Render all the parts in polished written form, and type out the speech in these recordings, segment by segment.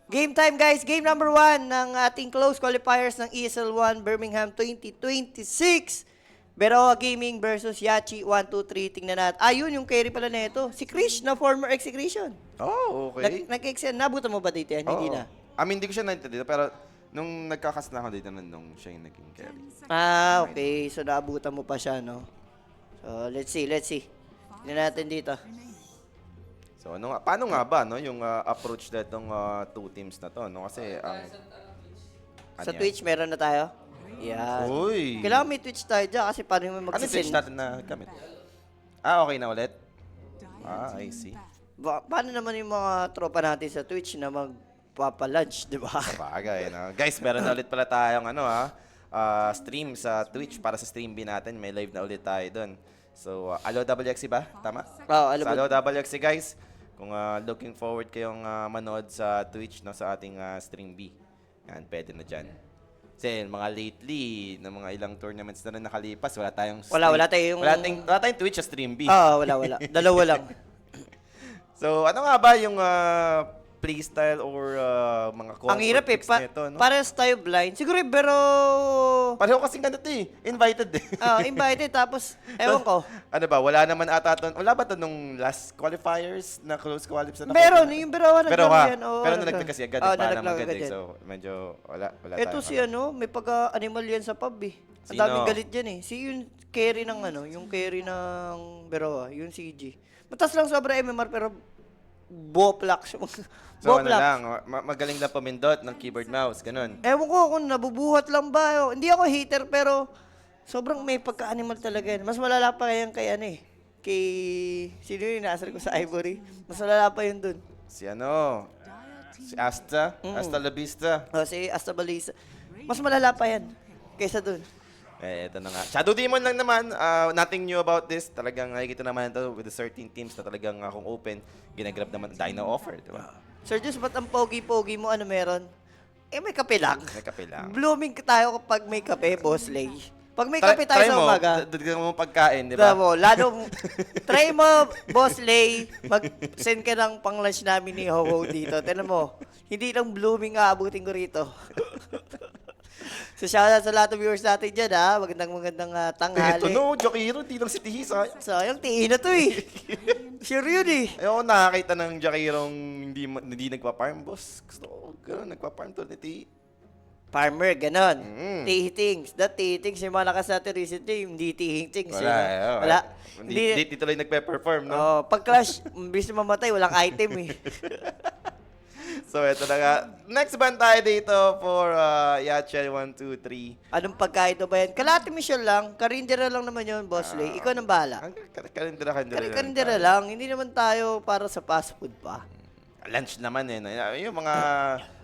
Game time guys, game number 1 ng ating close qualifiers ng ESL1 Birmingham 2026. Beroa Gaming versus Yachi 123. Tingnan natin. Ayun yung carry pala nito. Si Krish na former execution. Oh, okay. Nag-extend. Nabutan mo ba dito yan? Hindi Oo. na. Hindi ko siya naintindihan, pero nung nagkakas na ako dito, nung siya yung naging carry. Ah, okay. So naabutan mo pa siya, no? So let's see. Tingnan natin dito. So, paano nga ba no, yung approach na itong two teams na to? No? Kasi ang... Sa yan? Twitch meron na tayo. Yan. Uy! Kailangan may Twitch tayo dyan kasi paano yung Ano magsisend? Twitch natin na gamit? Okay na ulit? I see. Paano naman yung mga tropa natin sa Twitch na magpapalunch, di ba? Sabagay, no? Guys, meron na ulit pala tayong stream sa Twitch para sa stream B natin. May live na ulit tayo doon. So, Alo WXC ba? Tama? Oo, Sa Alo WXC, guys. Kung looking forward kayong manood sa Twitch no, sa ating stream B. Yan, pwede na dyan. Kasi mga lately, na mga ilang tournaments na rin nakalipas, wala tayong stream. Wala tayong... Wala tayong Twitch sa stream B. Wala. Dalawa lang. So, ano nga ba yung playstyle or mga comfort Ang hirap eh. picks nito, no? Pares tayo blind. Siguro pero... Pareho kasing ganito eh. Invited eh. Invited tapos, ewan ko. Ano ba? Wala naman ata to. Wala ba to nung last qualifiers na close qualifiers na Meron, yung Beroa Pero naglaro yan. pero nalaglag kasi agad. Oo, Paano nalaglag agad agad eh. yan. So, medyo wala Ito tayo. si may pag-animal yan sa pub eh. Ang Sino? daming galit dyan eh. Si yung carry ng yung carry ng Beroa, yung CG. Matas lang sobra MMR pero boplak siya. So, ano lang, magaling lang pumindot ng keyboard mouse, ganun. Ewan ko kung nabubuhat lang ba. Hindi ako hater pero sobrang may pagka-animal talaga yan. Mas malala pa yan kay kay... Sino yung inaasar ko sa Ivory? Mas malala pa yun dun. Si si Asta, Asta La Vista. Si Astabalisa. Mas malala pa yan kaysa dun. Ito na nga. Shadow Demon lang naman. Nothing new about this. Talagang nakikita naman ito with the certain teams na talagang kung open, ginagrab naman Dino offer, di ba? Sir Jus, ba't ang pogi-pogi mo meron? May kape lang. May kape lang. Blooming tayo kapag may kape, boss Lay. Pag may kape tayo sa umaga. Dagdagan mo pagkain, di ba? Try mo, boss Lay, mag-send ka ng pang-lunch namin ni Ho dito. Tignan mo, hindi lang blooming aabutin ko rito. So, shoutout sa lahat ng viewers natin dyan, ha? Magandang tanghali. Ito no, Jokiro, di lang si Tihi, sayang. Sayang, tiin na to eh. Sure yun eh. Ayoko nakakita ng Jokirong hindi nagpa-farm, boss. Gusto ko, gano'n, nagpa-farm to ni Tihi. Farmer, ganon. Mm. Tihitings. That tihitings, yung mga nakas natin recently, hindi tihitings. Wala, Wala. Hindi tuloy nagpe-perform, no? Pag-clash, imbis na mamatay, walang item eh. So, ito na nga. Next band tayo dito for Yacha 1, 2, 3. Anong pagkain to ba yan? Kalahati mission lang. Karindera lang naman yun, Boss Lay. Ikaw nang bahala. Karindera lang. Hindi naman tayo para sa fast food pa. Lunch naman eh. No? Yung mga,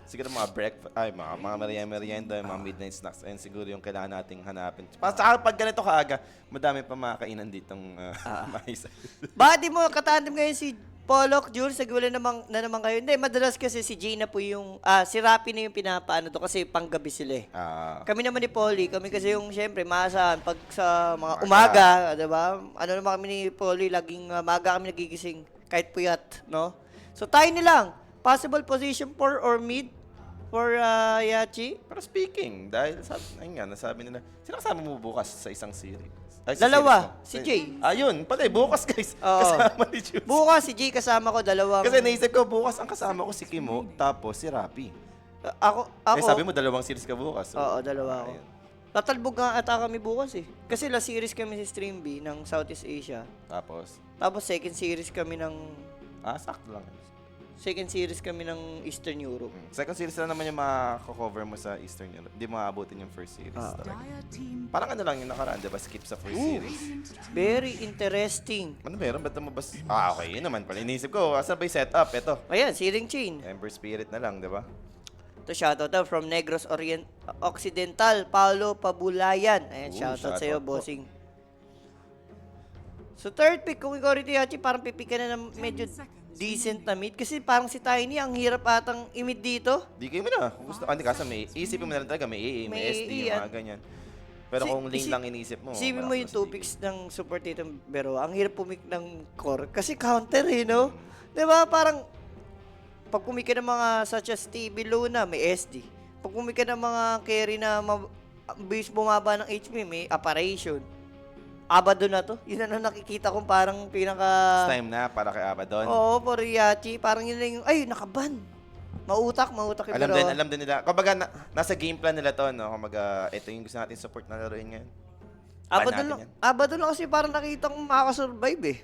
siguro mga breakfast, mga merienda, mga midnight snacks. Ayun siguro yung kailangan nating hanapin. Saka pag ganito kaaga, madami pa makakainan ditong mais. Bakit di mo katandem ngayon si Polok, Jules, sagwala na naman kayo. Hindi, madalas kasi si Gina po yung, si Rapi na yung pinapaano to kasi panggabi sila eh. Kami naman ni Polly, kami kasi yung syempre maasahan pag sa mga umaga, di ba? Ano naman kami ni Polly, laging maaga kami nagigising kahit puyat, no? So tayo nilang, possible position 4 or mid for Yachi. Pero speaking, dahil ayun nga, nasabi nila, sino kasama mo bukas sa isang series? Dalawa, si Jay. Ayun, pala bukas guys. Oo. Kasama ni Jules. Bukas si Jay kasama ko, dalawang... Kasi naisip ko, bukas ang kasama ko si Kimo, tapos si Rapi. Ako. Sabi mo, dalawang series ka bukas. So, Oo, dalawa ako. ayun. Tatalbog nga ata kami bukas eh. Kasi last series kami sa Stream B ng Southeast Asia. Tapos second series kami ng... Sakto lang. Second series kami ng Eastern Europe. Second series na naman yung makakover mo sa Eastern Europe. Hindi mo aabutin yung first series. Talaga. Parang ano lang yung nakaraan, diba? Skip sa first series. Very interesting. Ano meron? Ba't mo bas... okay. Yun naman pala. Inisip ko, asan ba yung setup? Ito. Ayan, Searing Chain. Ember Spirit na lang, diba? Ito, shoutout daw from Negros Occidental, Paulo Pabulayan. Ayan, shoutout sa'yo, shoutout po. bossing. So, third pick, kung ikaw rito, Yachi, parang pipick ka na ng medyo decent na mid. Kasi parang si Tiny, ang hirap atang i-mid dito. Di kayo mo na. Kung gusto, hindi kasi may isipin mo na lang talaga, may AA, may May SD, AA, mga ganyan. Pero kung lane lang inisip mo, Isipin mo malakas yung 2 na picks ng support dito, pero ang hirap pumik ng core. Kasi counter eh, no? Di ba? Parang pag pumika ng mga such as TV Luna, may SD. Pag pumika ng mga carry na base bumaba ng HP, may Apparition. Abaddon na to. Yun na nakikita kong parang pinaka... It's time na para kay Abaddon. Oo, Poriachi. Parang yun lang yung, ay, nakaban. Mautak yung Alam din nila. Kumbaga, nasa game plan nila to, no? Kumbaga, ito yung gusto natin support na laruin ngayon. Abaddon lang kasi parang nakita kong makakasurvive eh.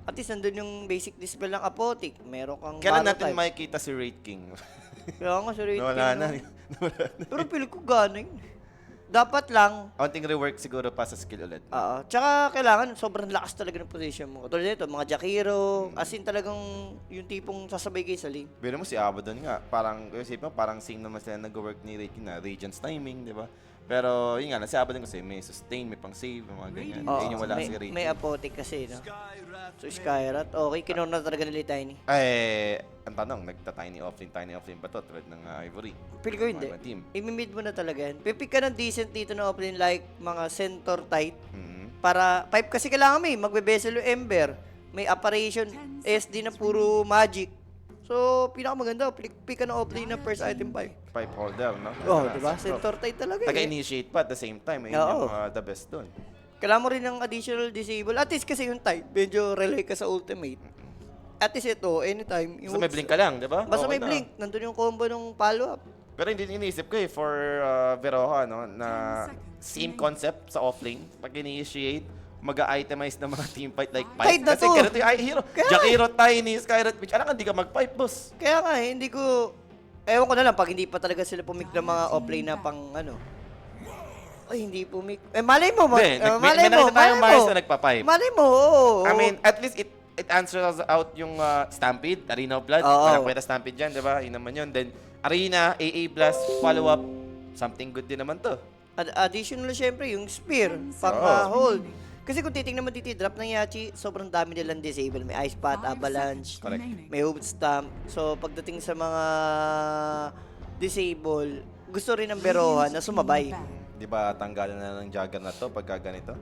At least nandun yung basic dispel ng Apotic. Meron kang Kailan Baro natin type. makikita si Raid King? Kaya nga, si Raid Wala King, na. no? Pero feel ko galing. Dapat lang, Konting rework siguro pa sa skill ulit. tsaka kailangan sobrang lakas talaga ng position mo. Tulad nito, mga Jakiro, as in talagang yung tipong sasabay kayo sa lane. Pero mo si Abaddon nga, parang, isip mo, parang same naman sila nag-work ni Raid King na Radiance timing, di ba? Pero yun nga, si Abaddon kasi may sustain, may pang-save, mga ganyan. Yun yung wala si Raid may King. Apotic kasi, no? So, Skyrat, okay, kinuna talaga nila yung Tiny. Ang tanong, tiny offlane ba to? Tulad ng Ivory. Feel ko hindi. Mga team. I-mid mo na talaga yan. Pipick ka ng decent dito na offlane like mga Centaur type. Mhm. Para, pipe kasi kailangan may, magbe-bezel yung Ember. May Apparition, SD na puro magic. So, pinakamaganda, pick ka ng offlane na first item pipe. Pipe holder, no? Oh, diba? Centaur type talaga eh. Taga-initiate pa at the same time. Yun Oo. yung the best doon. Kailangan mo rin ng additional disable. At least kasi yung type, medyo rely ka sa ultimate. At least ito, anytime. Basta may blink ka lang, di ba? Basta Okay may na. blink. Nandun yung combo ng follow-up. Pero hindi iniisip ko for Veroha, no? Na same concept sa offlane. Pag initiate, mag-itemize ng mga team fight like pipe. Kahit na Kasi to. ganito yung hero. Jakiro, Tiny, Skyrat, Witch. Alam ka, hindi ka mag-pipe, boss. Kaya nga hindi ko... Ewan ko na lang pag hindi pa talaga sila pumik ng mga offlane na pang ano. Ay, hindi pumik. Malay mo. Hindi, may nakita tayong Mars na nagpa-pipe. Malay mo, oo. I mean, at least it answers out yung Stampede, Arena of Blood. Oo. Walang kwenta Stampede dyan, di ba? Yun naman yun. Then, Arena, AA Blast, follow-up. Something good din naman to. Additional syempre, yung spear, pang Oo. hold. Kasi kung titingnan mo dito, drop ng Yachi, sobrang dami nilang disable. May Ice Path, Avalanche, Correct. may Hood Stamp. So, pagdating sa mga disable, gusto rin ng Beroha na sumabay. Di ba tanggalan na ng Jagger na to pagka ganito?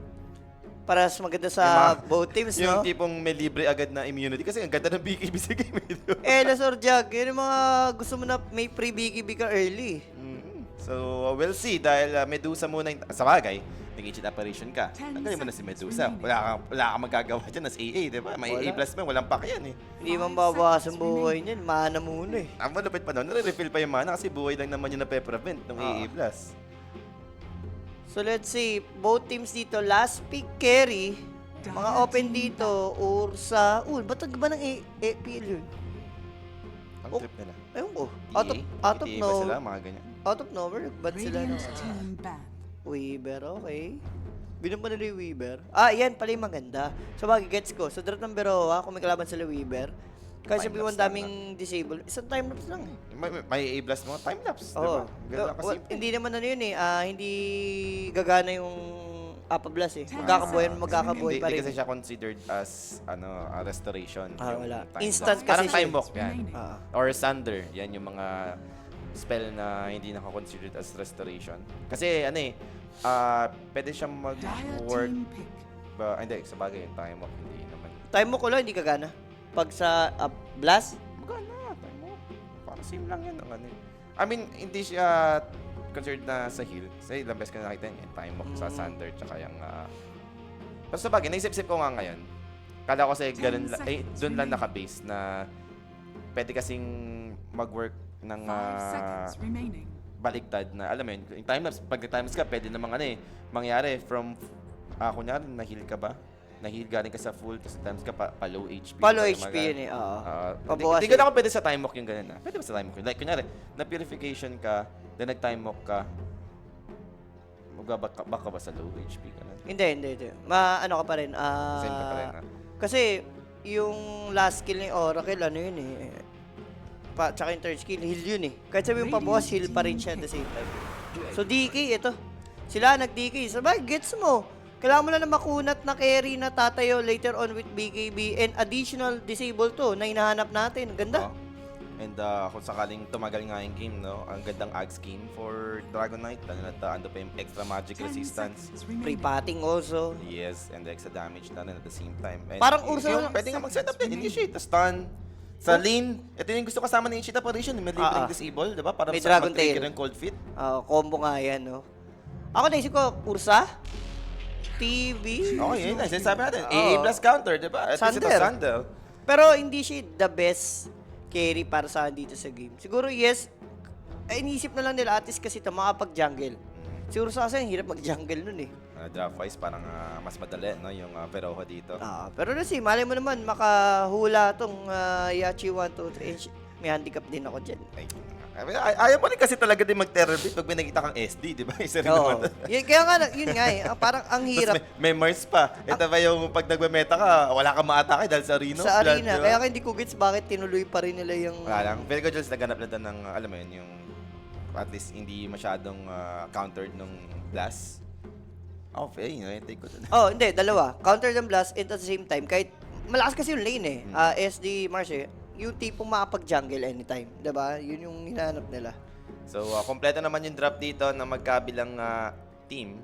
Para mas maganda sa both teams, Yung no? tipong may libre agad na immunity kasi ang ganda ng BKB sa game ito. Elas or Jag, yun yung mga gusto mo na may pre-BKB ka early. So, we'll see dahil Medusa muna yung... Sa bagay, nag-ancient apparition ka. Tanggalin mo na si Medusa. Wala kang magagawa dyan as AA, di ba? May AA plus mo, walang pack yan eh. Hindi man babawasan buhay niyan, mana muna eh. Ang malupit pa doon, nare-refill pa yung mana kasi buhay lang naman yung nape-prevent ng AA plus. So let's see, both teams dito, last pick carry, mga open dito, Ursa, ba't ba ng APL yun? Ang trip nila. Ayun ko, EA? out of EA ba sila? nowhere, Mga ganyan. out of nowhere, ba't sila ng Radiant team ban. Weaver, okay. Binom pa nila yung Weaver. Yan pala yung maganda. So bagay, gets ko. So drop ng Beroa, kung may kalaban sila Weaver, kahit sabi mo Time-lapse daming disable, isang time lapse lang eh. May AA plus mo, time-lapse, di Oo. ba? Ganda kasi. Hindi naman ano yun eh, hindi gagana yung Apablas eh. Magkakabuhay pa Hindi rin. kasi siya considered as a restoration. yung Wala. time Instant lock. kasi Parang siya. time walk yan. Ah. Or Sunder. Yan yung mga spell na hindi naka-considered as restoration. Kasi pwede siyang Dire mag-work. team pick. Hindi, sa bagay yung time walk, hindi naman. Time mo ko lang, hindi gagana. Pag sa blast, Magana, time walk. Parang same lang yan. I mean, hindi siya considered na sa heal. Kasi ilang beses ko nakita niya, time walk sa Sunder, tsaka yung... Pero sa bagay, naisip-isip ko nga ngayon, kala ko kasi doon lang naka-base na pwede kasing mag-work ng 5 seconds remaining. baligtad na, alam mo yun, yung time-lapse, pag time-lapse ka, pwede namang mangyari from, kunyari, na-heal ka ba? Na-heal galing ka sa full, tapos times ka pa low HP. pa low HP yun eh. Oo. Pabawas Hindi ko na pwede sa time walk yung ganun. Pwede ba sa time walk yun? Like, kunyari, na-purification ka, then nag-time walk ka, magbabak ka ba sa low HP ka na? Hindi. Ano ka pa rin. Same ka pa rin, ha? Kasi, yung last skill ni Oracle, ano yun eh. Tsaka yung third skill, heal yun eh. Kahit sabi yung pabawas, heal pa rin siya at the same time. So, DK, ito. Sila nag-DK. Sabay, gets mo. Kailangan mo na makunat na carry na tatayo later on with BKB and additional disable to na hinahanap natin. Ganda. And kung sakaling tumagal nga yung game, no, ang gandang Ag scheme for Dragon Knight. Ando pa yung extra magic 10 resistance. seconds Free remaining. patting also. Yes, and the extra damage na rin at the same time. And Parang Ursa yung lang. pwede nga mag-set up din, initiate, stun, Sa lane, ito yung gusto kasama ng Ichita Apparition. May libreng disable, di ba? Para May sa Dragon mag-trigger Tail. ng cold feet. Combo nga yan, no? Ako naisip ko, Ursa? TV? Okay, yun na. Sinasabi natin. Oo. AA plus counter, di ba? At least ito Sander. Sandel. Pero hindi siya the best carry para sa akin dito sa game. Siguro, yes, iniisip na lang nila at least kasi ito makapag-jungle. Siguro sa akin, hirap mag-jungle nun eh. Draft-wise, parang mas madali, no? Yung Veroha dito. Pero na malay mo naman, makahula tong Yachi 1, 2, 3. May handicap din ako dyan. Ayaw mo rin kasi talaga din mag-terror beat pag may nakita kang SD, di ba? Isa rin Oo. naman. Kaya nga, yun nga eh. Parang ang hirap Tapos may Mars pa. Ito ba yung pag nagme-meta ka, wala kang ma-atake dahil sa Reno? sa Blood, arena. di ba? Kaya hindi ko gets bakit tinuloy pa rin nila yung... Wala lang. Pero ko just naganap na doon ng, alam mo yun, yung at least hindi masyadong countered nung blast. Okay, take ko doon. Hindi. Dalawa. Counter the blast and at the same time, kahit malakas kasi yung lane eh. SD Mars eh. Yung tipong makapag-jungle anytime. Diba? Yun yung hinahanap nila. So, kompleto naman yung drop dito ng magkabilang team.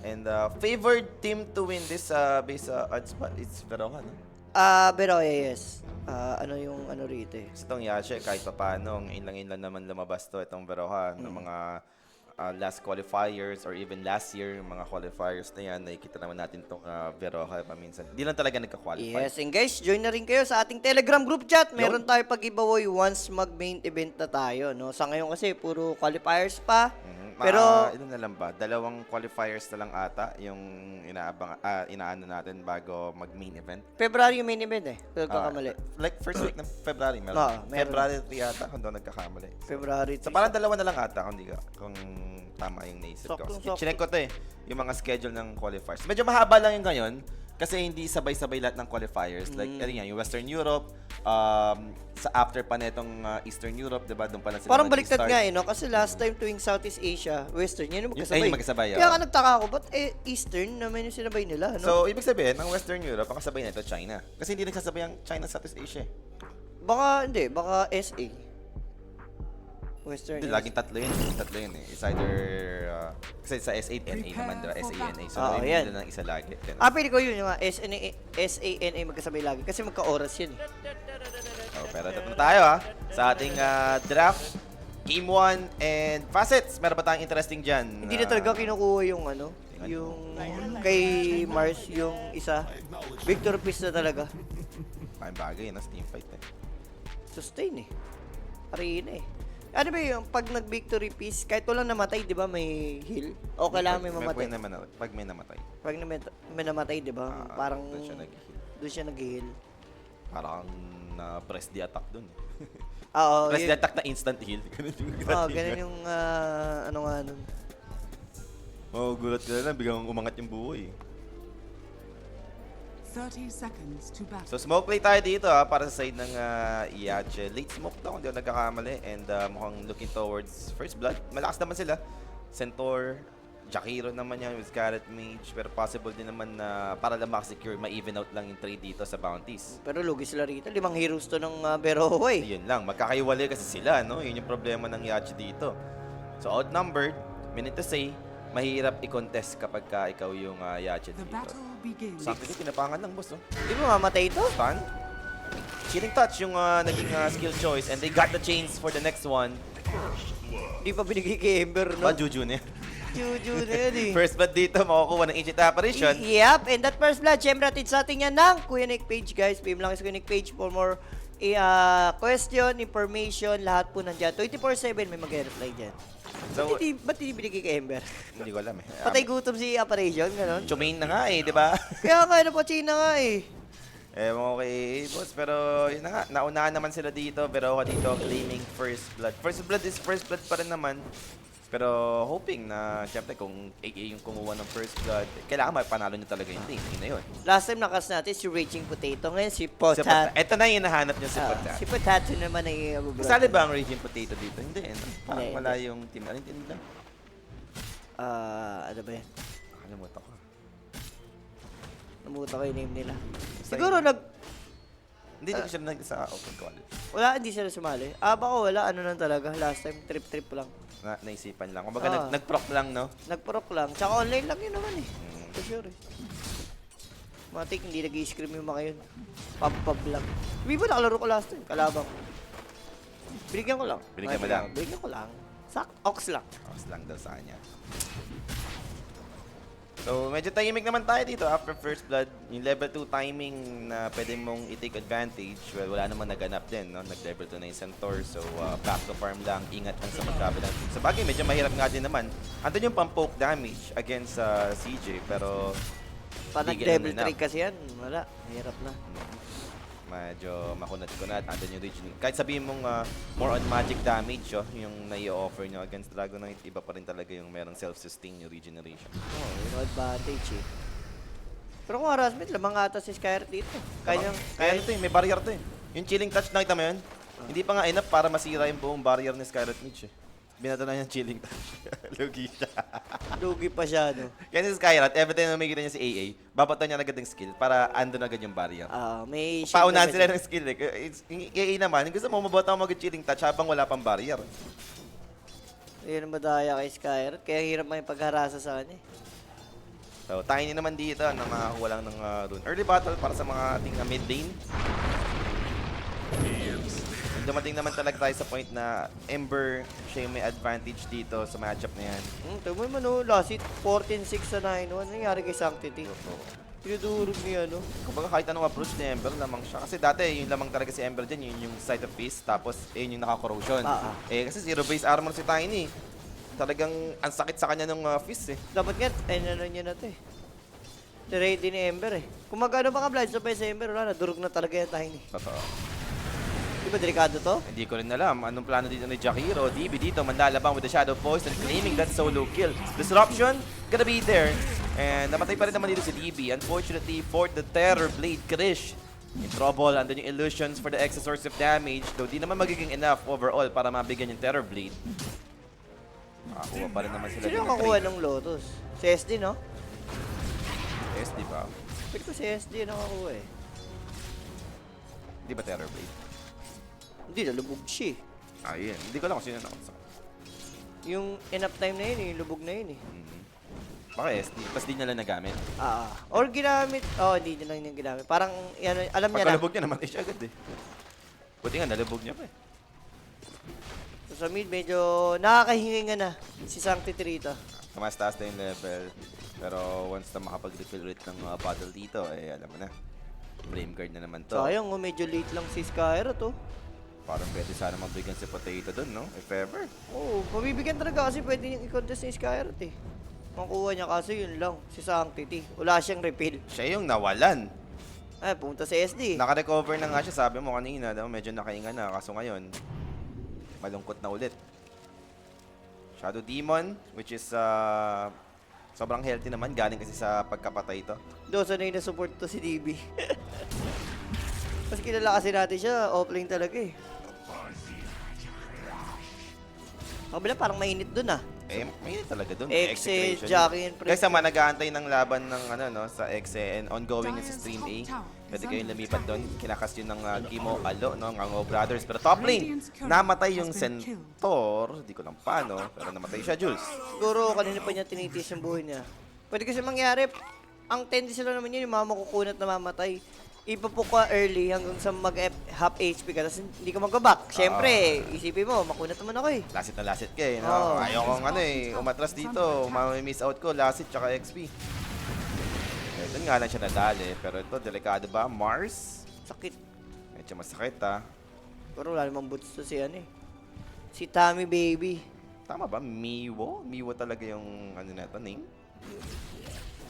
And favored team to win this based sa odds pa, it's Veroha, no? Pero yes. Ano yung ano rito eh. Kasi itong Yashe, kahit pa paano, ngayon lang naman lumabas to itong Veroha ng mga last qualifiers or even last year, yung mga qualifiers na yan, nakikita naman natin itong Veroha paminsan. Hindi lang talaga nagka-qualify. Yes, and guys, join na rin kayo sa ating Telegram group chat. Meron tayo pag-giveaway once mag-main event na tayo, no? Sa ngayon kasi, puro qualifiers pa. Pero, ilan na lang ba? 2 qualifiers na lang ata yung inaano natin bago mag-main event. February yung main event eh. Kung kakamali. Like first week ng February, meron. Meron. February 3 yata, kung doon nagkakamali. February. So parang 2 na lang ata kung tama yung naisip ko. Saktong-sakto. Chinek ko to eh, yung mga schedule ng qualifiers. Medyo mahaba lang yung ngayon kasi hindi sabay-sabay lahat ng qualifiers. Like, yan, yung Western Europe, sa after pa netong Eastern Europe, diba? Doon pa na sila Parang baliktad mag-start. nga eh, no? Kasi last time tuwing Southeast Asia, Western, yan yung magkasabay. Yung magkasabay, Kaya oo. nga nagtaka ako, ba't Eastern naman yung sinabay nila, no? So, ibig sabihin, ang Western Europe, ang kasabay nito, China. Kasi hindi nagsasabay ang China sa Southeast Asia. Baka SA. Western. Hindi, laging tatlo yun eh. It's either, kasi sa SA, NA naman, diba? SA, NA. So, Oo, may yan. nila ng isa lagi. Pwede ko yun, yung mga SANA magkasabay lagi. Kasi magka-oras yun. Pero ito na tayo sa ating draft. Game 1 and facets. Meron ba tayong interesting dyan? Hindi na talaga kinukuha yung ano, yung kay Mars, yung isa. Victor Peace na talaga. Parang bagay, no? Steam fight eh. Sustain eh. Arena eh. Ano ba yung pag nag-victory piece, kahit walang namatay, di ba may heal? O kailangan may mamatay? Pag may namatay. Pag may namatay, di ba? Parang Doon siya nag-heal. doon siya nag-heal. Parang na-press the attack dun. Oo. Press the attack na instant heal. Ganun yung ano nga nun. Gulat ka na lang. Biglang umangat yung buhay. 30 seconds to battle. So smoke play tayo dito para sa side ng Yache. Late smoke daw kung di ako nagkakamali. And mukhang looking towards first blood. Malakas naman sila. Centaur, Jakiro naman yan with Scarlet Mage. Pero possible din naman na para lang makasecure, ma-even out lang yung trade dito sa bounties. Pero lugi sila rito. 5 heroes to ng Veroha eh. Yun lang, magkakaiwalay kasi sila, no? Yun yung problema ng Yache dito. So outnumbered, minute to say, mahirap i-contest kapag ikaw yung Yache The dito. battle begins. Sakto din, tinapangan lang, boss, no? Di ba mamatay ito? Stun. Chilling touch yung naging skill choice and they got the chains for the next one. Di pa binigay kay Ember, no? Juju na yan. Juju na yun eh. First blood dito, makukuha ng Ancient Apparition. Yep, and that first blood, syempre atid sa atin yan ng Kuya Nick page, guys. PM lang sa Kuya Nick page for more question, information, lahat po nandiyan. 24/7 may mag-reply dyan. So, Ba't hindi binigay kay Ember? hindi ko alam eh. Patay gutom si Operation, gano'n? Chumain na nga eh, di ba? Kaya nga, napachina nga eh. Ewan ko kay boss, pero yun na nga, naunahan naman sila dito, pero ako dito claiming first blood. First blood is first blood pa rin naman. Pero hoping na, syempre, kung AA yung kumuha ng first blood, kailangan mapanalo niya talaga yung team. Yun na yun. Last time nakas natin si Raging Potato, ngayon si Potat. Ito na yung hinahanap niya si Potat. Si Potato naman ay Kasali ba ang Raging Potato dito? Hindi, no? Parang Hindi, wala yung team. Anong team nila? Ano ba yan? Nakalimutan ko. Namuta ko yung name nila. Basta Siguro Hindi ko siya nag sa open call. wala, hindi sila sumali. Baka wala, ano lang talaga. Last time, trip-trip lang. Naisipan lang. Kumbaga, nag-proc lang, no? Nag-proc lang. Tsaka online lang yun naman eh. For sure eh. Matik, hindi nag-i-scream yung mga yun. Pab lang. Vivo, nakalaro ko last time. Kalabang. Binigyan ko lang. Binigyan mo Okay lang? Binigyan ko lang. Ox lang. Ox lang daw sa kanya. So, medyo tahimik naman tayo dito after first blood. Yung level 2 timing na pwede mong i-take advantage, well, wala namang naganap din, no? Nag-level 2 na yung Centaur, so back to farm lang, ingat lang sa magkabilang. Sa bagay, medyo mahirap nga din naman. Andun yung pang-poke damage against CJ, pero Pa hindi nag-level ganun 3 enough. kasi yan. Wala. Hirap na. Medyo makunat-kunat. Andun yung region. Kahit sabihin mong more on magic damage, yung nai-offer nyo against Dragonite, iba pa rin talaga yung merong self-sustain yung regeneration. Oh, yung advantage eh. Pero kung harassment, lamang ata si Skyr dito. Kaya Kaya ito may barrier to eh. Yung chilling touch, nakita mo yun? Hindi pa nga enough para masira yung buong barrier ni Skyrat Mitch eh. Binato na yung chilling touch. Lugi siya. lugi pa siya, no? Kaya si Skyrat, every time na makikita niya si AA, babato niya agad ng skill para andun agad yung barrier. May Paunahan shield sila na ng skill eh. Yung AA naman, gusto mo mabato mo mag-chilling touch habang wala pang barrier. yun ang madaya kay Skyr. Kaya hirap may pagharasa sa kanya. So, tiny naman dito na makakuha lang ng rune. Early battle para sa mga ating mid lane. And dumating naman talaga tayo sa point na Ember siya yung may advantage dito sa matchup na yan. Tama mo, no? Last hit, 14-6 sa 9-1. Ano nangyari kay Sanctity? Pinudurog niya, no? Kumbaga kahit anong approach ni Ember, lamang siya. Kasi dati yung lamang talaga si Ember dyan, yun yung Sight of Fist, tapos yun yung naka-corrosion. Kasi zero base armor si Tiny. Talagang ang sakit sa kanya ng fist eh. Dapat nga, ano niya na to eh. Ready ni Ember eh. Kung magano baka blind sa sa Ember, wala na, durog na talaga yung Tiny. Totoo. Di ba delikado to? Hindi ko rin alam anong plano dito ni Jakiro. DB dito, manlalabang with the Shadow Poison, claiming that solo kill. Disruption, gonna be there. And namatay pa rin naman dito si DB. Unfortunately, for the Terror Blade, Krish in trouble. Andun yung illusions for the extra source of damage. Though di naman magiging enough overall para mabigyan yung Terror Blade. Makakuha pa rin naman sila. Sino yung kakuha ng Lotus? Si SD, no? Yes, di ba? Pwede ko si SD yung nakakuha eh. Di ba Terror Blade? Hindi, nalubog siya eh. Yun. Hindi ko lang kung sino nakasama. Yung enough time na yun eh, yung lubog na yun eh. Baka SD, tapos di nila nagamit. Or ginamit, hindi niya lang yung ginamit. Parang, yan, alam niya na. Pagkalubog niya naman, siya agad eh. Buti nga, nalubog niya pa eh. So, sa mid, medyo nakakahinga na si Sanctity rito. Mas taas na yung level. Pero once na makapag-refill ulit ng battle dito, alam mo na. Flame guard na naman to. Sayang, medyo late lang si Skyra to. Parang pwede sana mabigyan si Potato dun, no? If ever. Oo, mabibigyan talaga kasi pwede niyang i-contest ni Skyra eh. Makuha niya kasi yun lang, si Sanctity. Wala siyang refill. Siya yung nawalan. Pumunta sa SD. Naka-recover na nga siya, sabi mo kanina, medyo nakainga na. Kaso ngayon, malungkot na ulit. Shadow Demon, which is sobrang healthy naman. Galing kasi sa pagkapatay ito. Doon, sanay na support to si DB. Mas kilala kasi natin siya, offlane talaga eh. Kabila parang mainit dun Mainit talaga dun. Exe, Jackie, and Kaysa nag-aantay ng laban ng sa Exe and ongoing sa Stream A. Pwede kayong lumipat doon. Kinakas yun ng Gimo Alo, no? Ng Brothers. Pero top lane, namatay yung Centaur. Di ko lang paano, pero namatay siya, Jules. Siguro kanina pa niya tinitis yung buhay niya. Pwede kasi mangyari, ang tendency lang naman yun, yung mga makukunat na mamatay. Ipapuk ka early hanggang sa mag-half HP ka, tapos hindi ka mag-back. Siyempre, isipin mo, makunat naman ako eh. Lasit na lasit ka eh, no? Ayaw kong umatras dito. Mami-miss out ko, lasit tsaka XP. Doon nga lang siya nadali. Pero ito, delikado ba? Mars? Sakit. Medyo masakit, ha? Pero wala namang boots to si si Tommy Baby. Tama ba? Miwo? Miwo talaga yung name?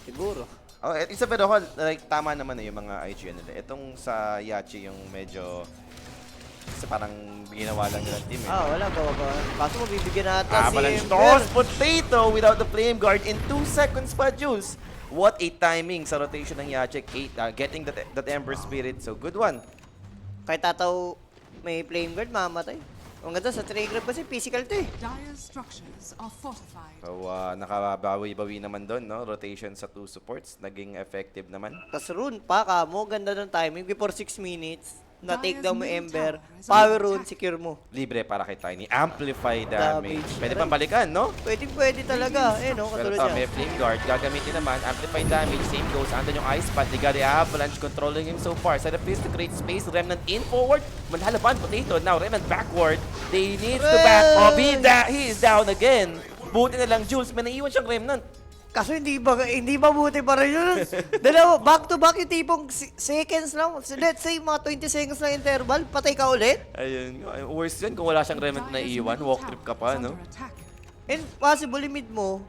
Siguro. Isa pero like, tama naman yung mga IGN nila. Itong sa Yachi yung medyo parang ginawa lang nilang team eh. Wala gawa. Kaso mabibigyan nata si Avalanche Ember. toss Potato without the flame guard in 2 seconds pa, Jules. What a timing sa rotation ng Yachik. Getting that Ember Spirit. So, good one. Kahit tataw may flame guard, mamatay. Ang ganda sa trigger kasi physical to eh. Dire's structures are fortified. So, nakabawi-bawi naman doon, no? Rotation sa 2 supports. Naging effective naman. Tas rune pa, kamo. Ganda ng timing. Before 6 minutes. na take down mo Ember, power rune, secure mo. Libre para kay Tiny. Amplify damage. Damage. Pwede pang balikan, no? Pwede talaga. Eh, no? Pero Katulad may niya. Flame Guard. Gagamitin naman. Amplify damage. Same goes. Andun yung Ice Spot. They got the Avalanche controlling him so far. Set up piece to create space. Remnant in forward. Malalaban. Potato. Now Remnant backward. They need to back up. He is down again. Buti na lang, Jules. May naiwan siyang Remnant. Kaso hindi mabuti pa rin yun. Dalawa, back to back yung tipong seconds lang. Let's say mga 20 seconds lang interval, patay ka ulit. Ayun. Worse yun kung wala siyang Remnant na iwan. Walk trip ka pa, no? And possible limit mo,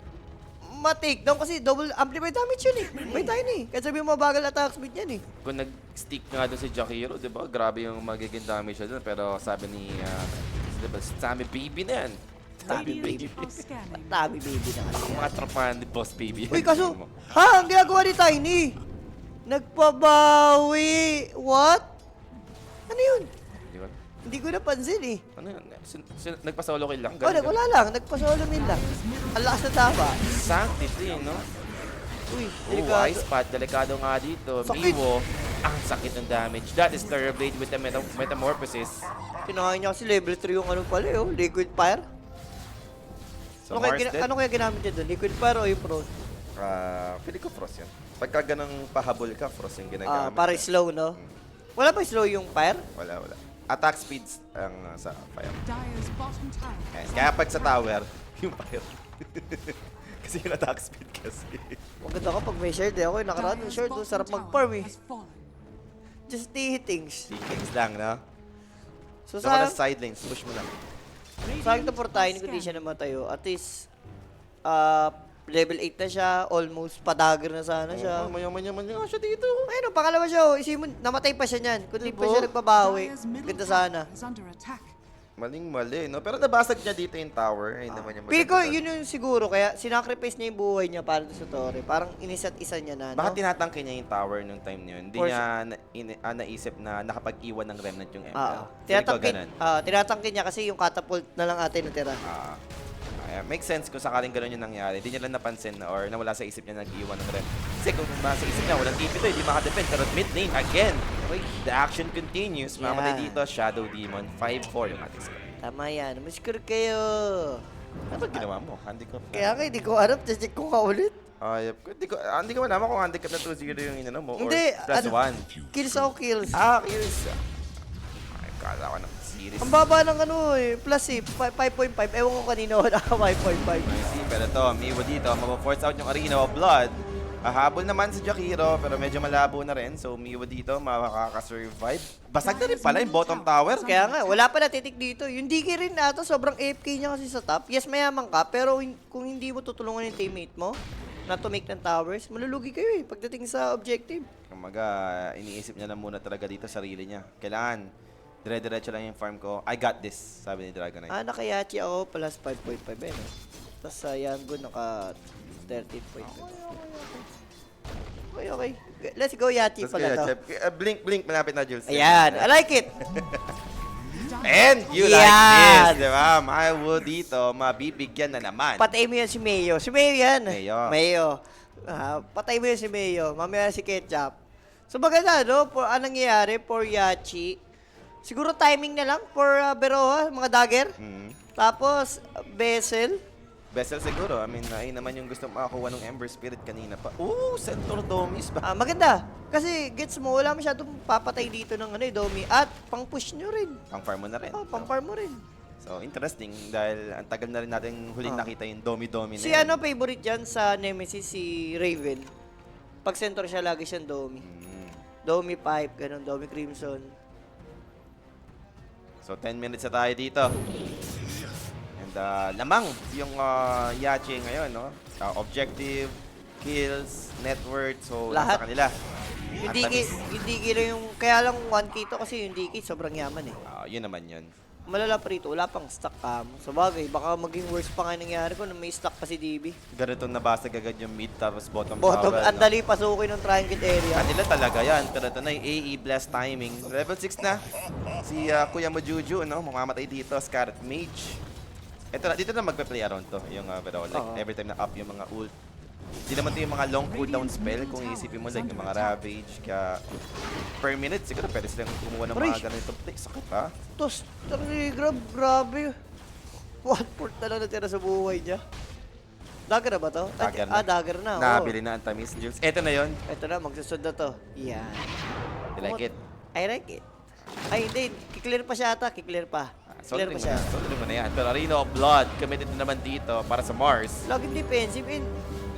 ma-take down kasi double amplify damage yun eh. May Tiny. Kasi sabi mo mabagal attack speed yan eh. Kung nag-stick nga doon si Jakiro, di ba? Grabe yung magiging damage siya doon. Pero sabi ni Sammy Baby na yan. Sammy Baby. Dami baby na kasi. Mga trapahan ni Boss Baby. Uy, kaso, ha? Ang ginagawa ni Tiny? Nagpabawi. What? Ano yun? Di ba? Hindi ko napansin eh. Ano yun? Nagpa-solo kill lang. Oh, wala lang. Nagpa-solo min lang. Ang lakas na tama. Sanctity, no? Uy, Oh, Ice Spot. Delikado nga dito. Sakit. Miwo. Ang sakit ng damage. That is Terrorblade with the Metamorphosis. Kinahain niya kasi level 3 yung ano pala eh, oh, Liquid Fire. So, Mars dead. Ano kaya ginamit niya doon? Liquid Fire o yung Frost? Pili ko Frost yan. Pagka ganang pahabol ka, Frost yung ginagamit. Para slow, no? Wala pa slow yung Fire? Wala. Attack speeds ang sa fire. Dire's bottom tower. Yes. Kaya pag sa tower, yung fire. Kasi yung attack speed kasi. Maganda ka pag may shard eh. Ako yung nakaraan ng shard doon. Sarap mag-farm eh. Just the hittings. Seekings lang, no? So So, sa sa side lanes, push mo lang. akin to for Tiny, kung di siya namatayo. At least, level 8 na siya. Almost padagger na sana siya. Mayaman nga siya dito. Ayun, pangalawa siya. Oh. Isipin mo, namatay pa siya niyan. Kung di pa siya nagbabawi. Ganda sana. Is under attack. Maling-mali, no? Pero nabasag niya dito yung tower. Ay, naman yung Pili ko, maganda. yun yung siguro. Kaya sinacrifice niya yung buhay niya para doon sa Torre. Parang inisa't isa niya na, no? Baka tinatangke niya yung tower nung time na yun. Hindi Or- niya naisip na nakapag-iwan ng remnant yung Oo. Emerald. Feeling ko ganun. Tinatangkin niya kasi yung catapult na lang ate natira. Makes sense kung sakaling ganun yung nangyari. Hindi niya lang napansin or nawala sa isip niya nag-iwan ng rem. Kasi kung nasa isip niya, walang TP to, hindi makadepend. Pero mid lane, again, the action continues. Yeah. Mamatay dito, Shadow Demon, 5-4 yung ating score. Tama yan. Maskur kayo. Ano ba ginawa mo? Handicap na. Kaya nga, hindi ko alam. Just check ko nga ulit. Hindi ko malaman kung handicap na 2-0 yung inano mo Hindi, or plus ano, 1. Kills ako kills. Kills. Ay, kala ko ng series. Ang baba ng ano eh. Plus eh. 5.5. Ewan ko kanina wala ka 5.5. Pero to, Miwo dito, mapo-force out yung Arena of Blood. Hahabol naman si Jakiro, pero medyo malabo na rin. So, Miwo dito, makaka-survive. Basag na rin pala yung bottom tower. Kaya nga, wala pa natitik dito. Yung DK rin ata, sobrang AFK niya kasi sa top. Yes, mayaman ka, pero kung hindi mo tutulungan yung teammate mo na to make ng towers, malulugi kayo eh pagdating sa objective. Kumaga, iniisip niya na muna talaga dito sarili niya. Kailangan, dire-diretso lang yung farm ko. I got this, sabi ni Dragonite. Nakayachi ako, plus 5.5 eh, no? Tapos sa Yango, naka 13.5. Okay. Let's go, Yachi Tapos pala kaya, to. Chef, blink, malapit na, Jules. Ayan, I like it. And you Yan. like this, di ba? Mawo dito, mabibigyan na naman. Patay mo yan si Mayo. Si Mayo yan. Mayo. Patay mo yan si Mayo. Mamaya si Ketchup. So maganda, no? Anong nangyayari for Yachi? Siguro timing na lang for Beroa, mga dagger. Tapos, Vessel. Vessel siguro. I mean, ayun naman yung gusto makakuha ng Ember Spirit kanina pa. Centaur Domis ba? Maganda. Kasi gets mo, wala masyadong papatay dito ng Domi. At pang-push nyo rin. Pang-farm mo na rin. Pang-farm mo rin. So, interesting dahil ang tagal na rin natin huling nakita yung Domi-Domi na Si yan. favorite dyan sa Nemesis, si Raven. Pag center siya, lagi siyang Domi. Domi Pipe, ganun, Domi Crimson. So, 10 minutes na tayo dito. And lamang yung Yachi ngayon, no? Objective, kills, net worth, so Lahat. nasa kanila. Yung At DK, tamis. yung DK lang yung, kaya lang 1K to kasi yung DK sobrang yaman eh. Yun naman yun. Malala pa rito, wala pang stock cam. Sa bagay, baka maging worse pa nga nangyari ko na may stock pa si DB. Ganito nabasag agad yung mid tapos bottom Bottom, tower. ang dali pasukin ng triangle area. Kanila talaga yan. Pero ito na yung AE blast timing. Level 6 na. Si Kuya Mojuju, no? Mamamatay dito. Scarlet Mage. Ito na, dito na magpe-play around to. Yung pero like every time na up yung mga ult. Hindi naman ito yung mga long cooldown spell kung iisipin mo like yung mga Ravage. Kaya per minute siguro pwede silang kumuha ng mga ganitong play. Sakit ha? Tos, grabe. 1/4 na lang natira sa buhay niya. Dagger na ba to? Dagger na. Dagger na. Nabili na ang tamis, Jules. Eto na yun. Ito na, magsusod na to. Yan. You like it? I like it. Ay, hindi. Kiklear pa siya ata. Kiklear pa. Clear pa siya. Soldering mo na yan. Pero Arena of Blood, committed na naman dito para sa Mars. Laging defensive and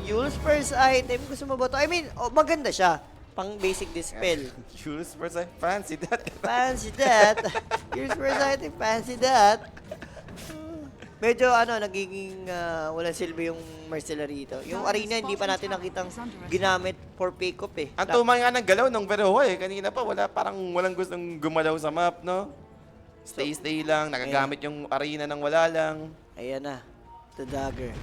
Yule's first item. Gusto mo ba to? I mean, maganda siya. Pang basic dispel. Jules versus fancy that. Fancy that. Yule's first item. Fancy that. Medyo nagiging walang silbi yung mercenary ito. Yung arena hindi pa natin nakitang ginamit for pick-up eh. Ang tumang nga ng galaw ng Veroa eh. Kanina pa parang walang gustong gumalaw sa map, no? Stay lang, nagagamit yung arena ng wala lang. Ayan na. The dagger.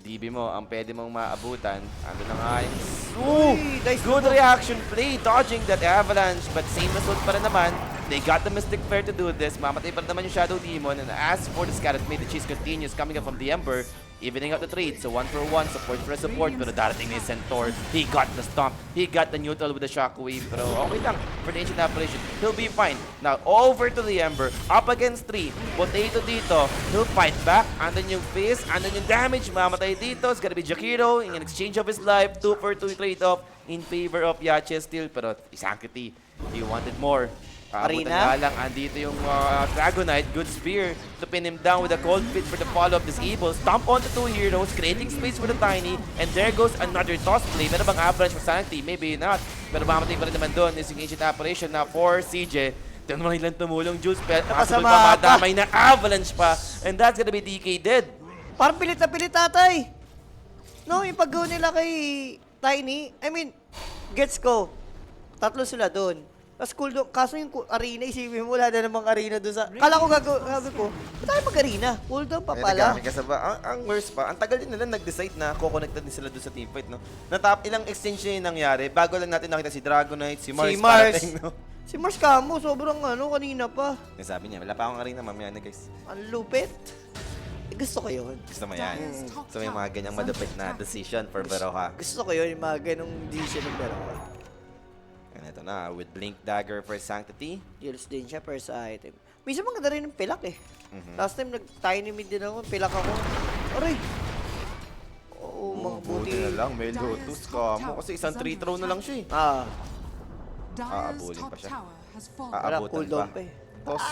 DB mo, ang pwede mong maabutan. Ando na nga yung... Uy, nice Good move. reaction play, dodging that avalanche. But same result pa rin naman. They got the Mystic Flare to do this. Mamatay pa rin naman yung Shadow Demon. And as for the Scattered Mate, the chase continues coming up from the Ember. Evening out the trade. So 1-for-1, support for support. Pero darating na yung Centaur. He got the stomp. He got the neutral with the Shockwave. Pero okay lang for the Ancient Apparition. He'll be fine. Now, over to the Ember. Up against 3. Potato dito. He'll fight back. Andun yung face. Andun yung damage. Mamatay dito. It's gonna be Jakiro in an exchange of his life. 2-for-2 trade-off in favor of Yache still. Pero Sanctity, he wanted more. Arena? Lang, andito yung Dragonite, good spear to pin him down with a cold fit for the follow of this evil. Stomp onto 2 heroes, creating space for the Tiny, and there goes another toss play. Meron bang avalanche for Sanctity? Maybe not. Pero mamatay pa rin naman doon is yung Ancient Apparition na for CJ. Ito naman ilang tumulong, Jules. Pero possible pa madamay na avalanche pa. And that's gonna be DK dead. Parang pilit na pilit tatay. No, yung pag-go nila kay Tiny, I mean, gets ko. Tatlo sila doon. Tapos cool doon. Kaso yung arena, isipin mo, wala na namang arena doon sa... Kala ko sabi ko, ba't tayo mag-arena? Cool doon pa pala. Ang worst pa, ang tagal din nila nag-decide na co-connected din sila doon sa teamfight, no? Ilang exchange na yung nangyari, bago lang natin nakita si Dragonite, si Mars, parating, no? Si Mars Kamo, sobrang kanina pa. Yung sabi niya, wala pa akong arena, mamaya na guys. Ang lupit. Gusto ko yun. Gusto mo yan? So may mga ganyang malupit na decision for Veroha. Gusto ko yun, yung mga ganong decision ng Veroha. And ito na, with Blink Dagger for Sanctity. Heals din siya per sa item. Minsan maganda rin ng pilak eh. Last time nag-tiny mid din ako, pilak ako. Aray! Oo, mga buti. Buti na lang, may Lotus ka mo. Kasi isang 3 throw na lang siya eh. Dyer's Aabulin top pa siya. tower has fallen. Wala, Aabutan cooldown pa. pa eh. Toss.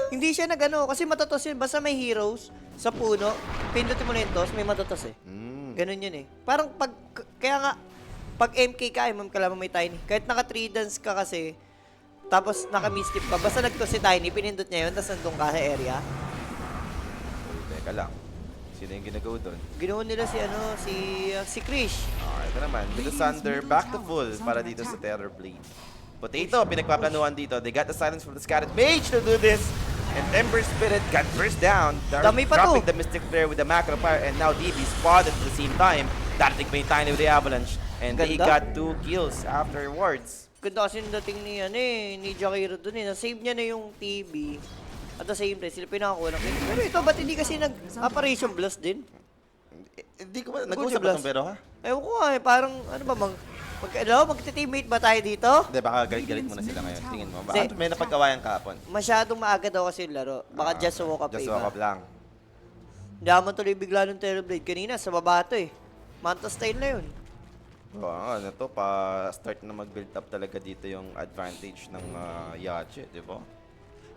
Hindi siya nagano kasi matatos yun. Basta may heroes sa puno, pindutin mo na yung toss, may matatos eh. Ganun yun eh. Parang kaya nga, pag MK ka, ka lamang may Tiny. Kahit naka 3 dance ka kasi, tapos naka-misstep ka, basta nagtoss si Tiny, pinindot niya yun, tapos nandun ka sa area. Teka lang. Sino yung ginagawa doon? Ginawa nila si Krish. Ito naman, with the Thunder, back to full para dito sa Terror Blade. Potato, pinagpaplanuhan dito. They got the silence from the Scattered Mage to do this. And Ember Spirit got burst down. Dami pa dropping to. the Mystic Flare with the Macro Fire. And now DB spotted at the same time. Darating pa yung Tiny with the Avalanche. And they Ganda. got 2 kills afterwards. Ganda kasi yung dating ni Jakiro dun eh. Na-save niya na yung TB. At the same time, sila pinakakuha ng kill. Pero ito, ba't hindi kasi nag-Apparition Blast din? Hindi ko ba, nag-uusap ba itong Vero, ha? Ewan ko nga eh, parang, magti-teammate ba tayo dito? Hindi, baka galit-galit muna sila ngayon. Tingin mo. Baka Hindi. may napagkawayan kahapon. Masyadong maaga daw kasi yung laro. Baka just walk up Just iba. walk up lang. Hindi naman tuloy bigla ng Terrorblade. Kanina, sa baba to eh. Manta style na yun. Ano to, pa-start na mag-build up talaga dito yung advantage ng Yache, di ba?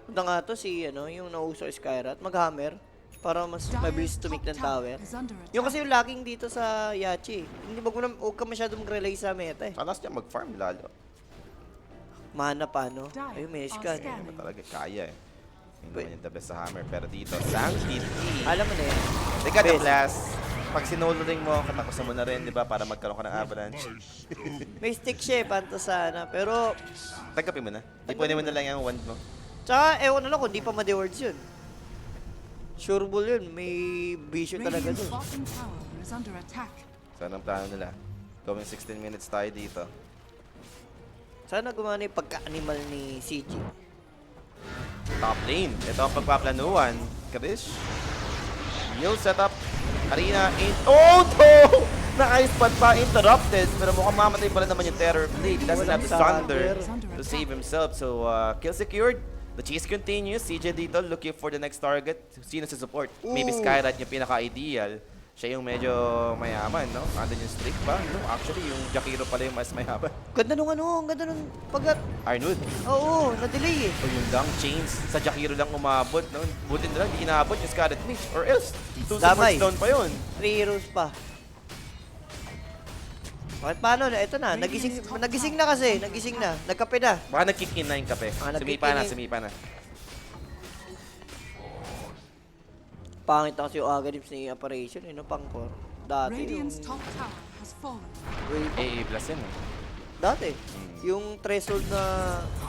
Punta nga to yung nauso Skyrat, mag-hammer. Para mas mabilis tumik ng tower. Yung kasi yung lacking dito sa Yache. Hindi huwag ka masyadong mag-relay sa meta eh. Alas niya mag-farm lalo. Mana pa, no? Ayun, may scan. Ano talaga, kaya eh. Hindi naman yung the best sa hammer. Pero dito, Sanctity. Alam mo na yan. They got the Best. blast. Pag sinoloring mo, katapusan mo na rin, di ba? Para magkaroon ka ng avalanche. May stick siya eh, panto sana. Pero, Tagapin mo na. Di pwede mo na lang yung wand mo. tsaka ewan na lang kung di pa ma-dewords yun. Sureball yun, may vision talaga Radiant's dun. bottom tower is under attack. So, anong plano nila? Going 16 minutes tayo dito. Sana gumana yung pagka-animal ni CG. Top lane. Ito ang pagpaplanuan. Krish. Heal setup. Arena in... Oh, no! Na-ice spot pa, interrupted. Pero mukhang mamatay pala naman yung Terror Blade. He doesn't have the Thunder to save himself. So, kill secured. The chase continues. CJ dito looking for the next target. Sino sa support? Maybe Skyrat yung pinaka-ideal. Siya yung medyo mayaman, no? Andun yung streak pa. No, actually, yung Jakiro pala yung mas mayaman. Ganda nung ano, ganda nung pag... Ironwood. Oo, na-delay eh. So yun lang, chains sa Jakiro lang umabot. No? Buti na lang, di inabot yung Scarlet Mage. Or else, 2 Damay. supports down pa yun. 3 heroes pa. Bakit paano? Ito na, nagising na kasi. Nagising na. Nagkape na. Baka nag-kick in na yung kape. Nag-kick in. Sumipa na. Pangit na kasi yung Agadips ni Operation, no? Pangkor. Dati yung... Radiant's top tower has fallen. AA plus yan eh. Dati. Yung threshold na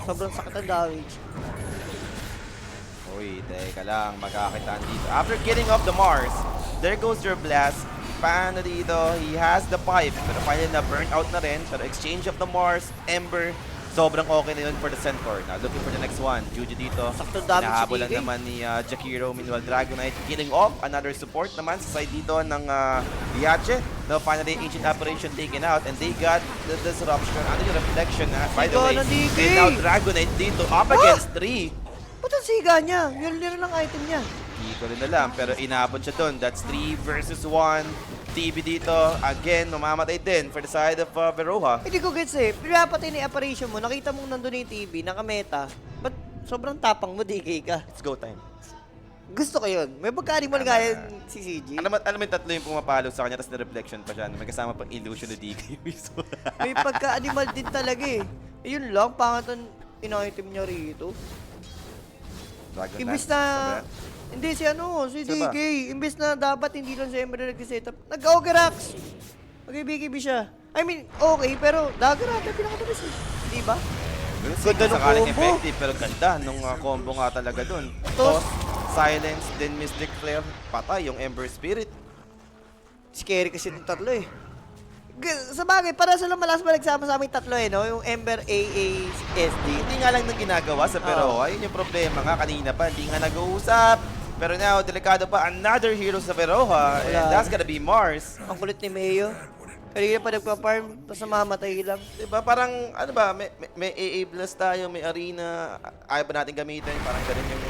sobrang sakit ang damage. Uy, teka lang, magkakitaan dito. After killing off the Mars, there goes your blast. Paano dito? He has the pipe. Pero finally na burnt out na rin. Pero exchange of the Mars, Ember, sobrang okay na yun for the Centaur. Now looking for the next one. Juju dito. Sakto damage si Nahabolan DK. naman ni Jakiro. Meanwhile, Dragonite killing off. Another support naman sa side dito ng Yache. Now finally, Ancient Apparition taken out. And they got the disruption. Ano yung reflection? By the way, Siga ng DK. and now Dragonite dito up against 3. Ba't ang siga niya? Yun lang item niya. Hindi ko rin alam, pero inabot siya doon. That's 3 versus 1. TB dito, again, mamamatay din for the side of Veroha. Hindi ko gets eh. Pinapatay ni Apparition mo, nakita mong nandun na yung TV, nakameta. Ba't sobrang tapang mo, DK ka? It's go time. Gusto ko yun. May pagka-animal gaya si CG. Alam mo yung tatlo yung pumapalo sa kanya, tapos na-reflection pa siya. May kasama pang illusion na DK mismo. May pagka-animal din talaga eh. Yun lang, pangat ang ina-item niya rito. Dragon Imbis Dance, na... sabi. Hindi si si Sino ba? DK. Imbis na dapat hindi lang si Ember na nag-setup. Nag-Ogerax! Mag-BKB siya. I mean, okay, pero Daggerat na pinakatalis eh. Di ba? Ganda nung sakaling combo. effective, pero ganda nung combo nga talaga doon. Toss. Silence, then Mystic Flare, patay yung Ember Spirit. Scary kasi itong tatlo eh. Sa bagay, para sila malas ba nagsama sa aming tatlo eh, no? Yung Ember AA SD. Hindi nga lang nang ginagawa sa pero ayun yung problema nga kanina pa, hindi nga nag-uusap. Pero now, delikado pa, another hero sa Veroha, and that's gonna be Mars. Ang kulit ni Mayo. Kanina pa nagpa-farm, tapos namamatay lang. Diba, parang, ano ba, may AA Blast tayo, may Arena, ayaw ba natin gamitin? Parang ganun yung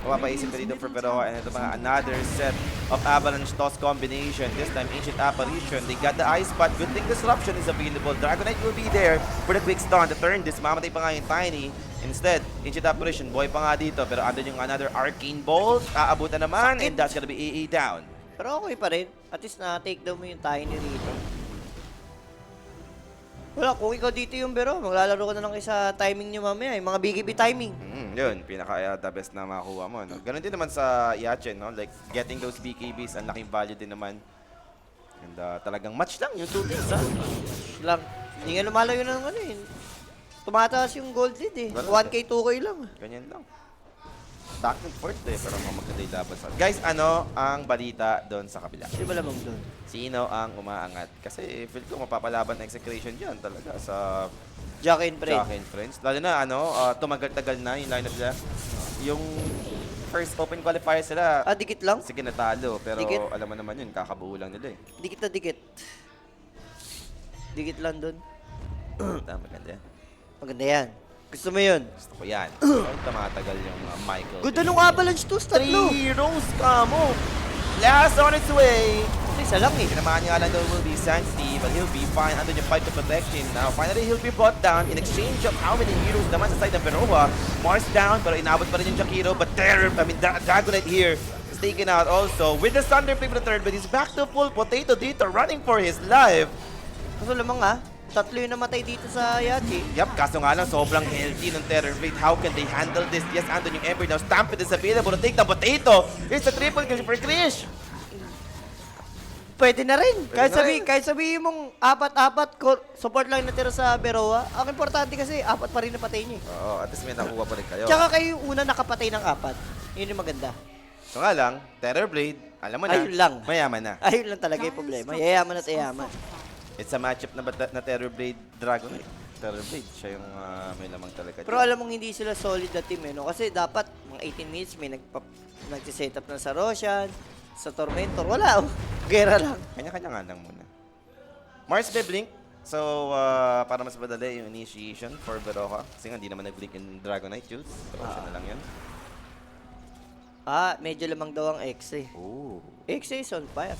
mapapaisip ka dito for Veroha. And ito mga another set of Avalanche Toss combination. This time, Ancient Apparition. They got the Ice Spot. Good thing Disruption is available. Dragonite will be there for the quick stun. The turn, this mamatay pa nga yung Tiny. Instead, Ancient Apparition, boy pa nga dito. Pero andun yung another Arcane Bolt. Aabutan naman, and that's gonna be AA down. Pero okay pa rin. At least na-take down mo yung Tiny rito. Wala, kung ikaw dito yung Bero, maglalaro ka na lang sa timing nyo mamaya, yung mga BKB timing. Yun, pinaka the best na makuha mo. No? Ganun din naman sa Yachen, no? Like, getting those BKBs, ang laking value din naman. And talagang match lang yung two teams, ha? Lang, hindi nga lumalayo na ng ano eh. Tumataas yung gold lead eh. Wala. 1K, 2K lang. Ganyan lang. Back and forth eh, pero maganda yung laban sa... Guys, ano ang balita doon sa kabila? Di ba lamang doon? Sino ang umaangat? Kasi feel ko mapapalaban na execution dyan talaga sa Jack and Fred. Jack and Friends. Lalo na, tumagal-tagal na yung lineup nila. Yung first open qualifier sila, Dikit lang? sige natalo. Pero Dikit. alam mo naman yun, kakabuo lang nila eh. Dikit na dikit. Dikit lang doon. Maganda yan. Maganda yan. Gusto mo yun? Gusto ko yan. So, tumatagal yung Michael. Ganda nung Avalanche to, tatlo. 3 heroes, kamo! Last on its way! Isa lang eh. Tinamaan niya lang daw will be Sancti, but he'll be fine. Andun yung fight to protect him. Now, finally, he'll be brought down in exchange of how many heroes naman sa side ng Veroha. Mars down, pero inabot pa rin yung Jakiro. But Dragonite here is taken out also. With the Thunder Flame for the third, but he's back to full potato dito, running for his life. Kaso lamang tatlo yung namatay dito sa Yachi. Yup, kaso nga lang, sobrang healthy ng Terror Blade. How can they handle this? Yes, andun yung Ember now. Stampede is available to take the potato. It's a triple kill for Krish. Pwede na rin. Pwede na rin. Kahit sabihin mong apat-apat, support lang natira sa Beroa. Ang importante kasi, apat pa rin napatay niya eh. Oo, at least may nakuha pa rin kayo. Tsaka kayo yung una nakapatay ng apat. Yun yung maganda. So nga lang, Terror Blade, alam mo na, Ayun lang. mayaman na. Ayun lang talaga yung problema. Yayaman at yayaman. It's a matchup na Terror Blade Dragonite. Terror Blade, siya yung may lamang talaga. Pero alam mong hindi sila solid na team eh, no? Kasi dapat mga 18 minutes may nagsiset up na sa Roshan. Sa Tormentor, wala oh. Gera lang. Kanya-kanya nga lang muna. Mars may blink. So, para mas madali yung initiation for Beroha. Kasi nga, hindi naman nag-blink yung Dragonite Juice. So, option na lang yun. Medyo lamang daw ang X eh. Ooh. X is on fire.